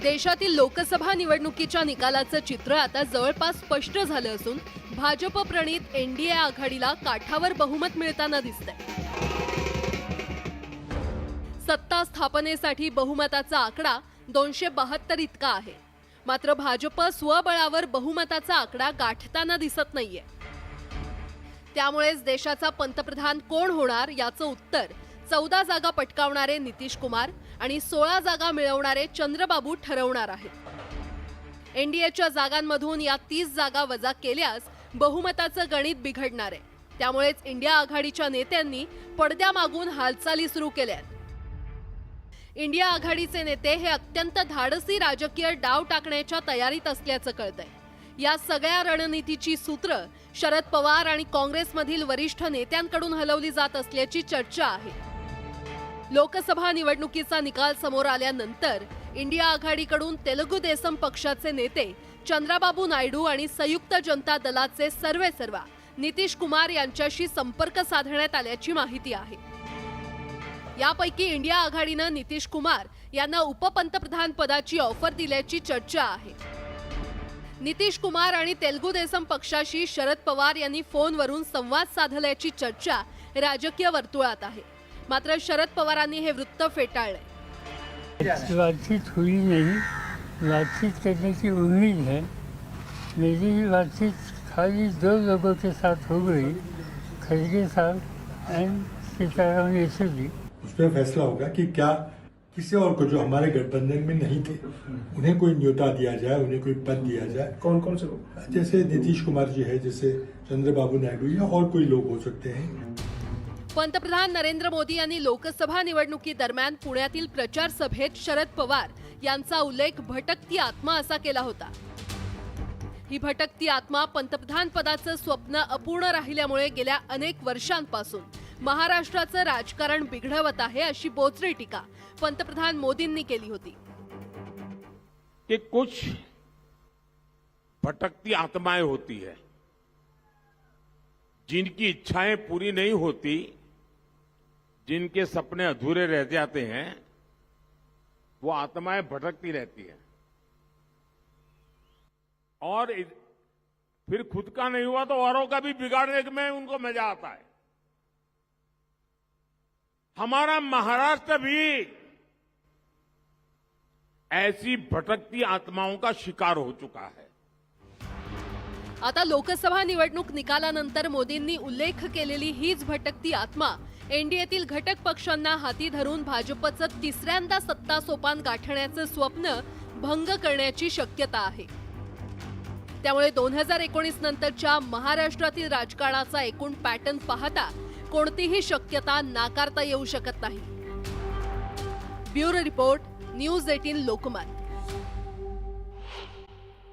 देशातील लोकसभा निवडणुकीच्या निकालाचं चित्र आता जवळपास स्पष्ट झालं असून भाजप प्रणित एनडीए आघाडीला काठावर बहुमत मिळताना दिसतंय। सत्ता स्थापनेसाठी बहुमताचा आकडा 272 इतका आहे, मात्र भाजप स्वबळावर बहुमताचा आकडा गाठताना दिसत नाहीये। त्यामुळेच देशाचा पंतप्रधान कोण होणार याचं उत्तर 14 जागा पटकावणारे नितीश कुमार आणि 16 जागा मिळवणारे चंद्रबाबू ठरवणार आहेत। एनडीएच्या जागांमधून या 30 जागा वजा केल्यास बहुमताचं गणित बिघडणार आहे। त्यामुळेच इंडिया आघाडीच्या नेत्यांनी पडद्यामागून हालचाली सुरू केल्यात। इंडिया आघाडीचे नेते हे अत्यंत धाडसी राजकीय डाव टाकण्याच्या तयारीत असल्याचं कळतंय। या सगळ्या रणनीतीची सूत्र शरद पवार आणि काँग्रेसमधील वरिष्ठ नेत्यांकडून हलवली जात असल्याची चर्चा आहे। लोकसभा निवडणुकीचा निकाल समोर आल्यानंतर इंडिया आघाडीकडून तेलुगू देसम पक्षाचे नेते चंद्रबाबू नायडू आणि संयुक्त जनता दलाचे सर्वेसर्वा नितीश कुमार यांच्याशी संपर्क साधण्यात आल्याची माहिती आहे। यापैकी इंडिया आघाडीनं नितीश कुमार यांना उपपंतप्रधान पदाची ऑफर दिल्याची चर्चा आहे। नितीश कुमार आणि तेलुगू देसम पक्षाशी शरद पवार यांनी फोनवरून संवाद साधल्याची चर्चा राजकीय वर्तुळात आहे। मात्र शरद पवारांनी हे वृत्त फेटाळले। बातचीत हुई नहीं, बातचीत करने की उम्मीद है। मेरी बातचीत खाली 2 लोगों के साथ हो गई, खड़गे साहब एंड सीताराम येचुरी। उसमें फैसला होगा कि क्या किसी और को जो हमारे गठबंधन में नहीं थे उन्हें कोई न्योता दिया जाए, उन्हें कोई पद दिया जाए। कौन कौन से लोग? जैसे नीतीश कुमार जी है, जैसे चंद्रबाबू नायडू या और कोई लोग हो सकते हैं। पंतप्रधान नरेंद्र मोदी यांनी लोकसभा निवडणुकीदरम्यान पुण्यातील प्रचार सभेत शरद पवार यांचा उल्लेख भटकती आत्मा असा केला होता। ही भटकती आत्मा पंतप्रधान पदाचं स्वप्न अपूर्ण राहिल्यामुळे गेल्या अनेक वर्षांपासून महाराष्ट्राचं राजकारण बिघडवत आहे, अशी बोचरी टीका पंतप्रधान मोदींनी केली होती। कि कुछ भटकती आत्माएं होती है, जिनकी इच्छाएं पूरी नहीं होती, जिनके सपने अधूरे रह जाते हैं, वो आत्माएं भटकती रहती है और फिर खुद का नहीं हुआ तो औरों का भी बिगाड़ने में उनको मजा आता है। हमारा महाराष्ट्र भी ऐसी भटकती आत्माओं का शिकार हो चुका है। आता लोकसभा निवडणूक निकालानंतर मोदींनी उल्लेख केलेली हीच भटकती आत्मा एनडीएतील घटक पक्षांना हाती धरून भाजपचं तिसऱ्यांदा सत्ता सोपान गाठण्याचं स्वप्न भंग करण्याची शक्यता आहे। त्यामुळे 2019 नंतरच्या महाराष्ट्रातील राजकारणाचा एकूण पॅटर्न पाहता कोणतीही शक्यता नाकारता येऊ शकत नाही। Bureau report, news 18 Lokmat.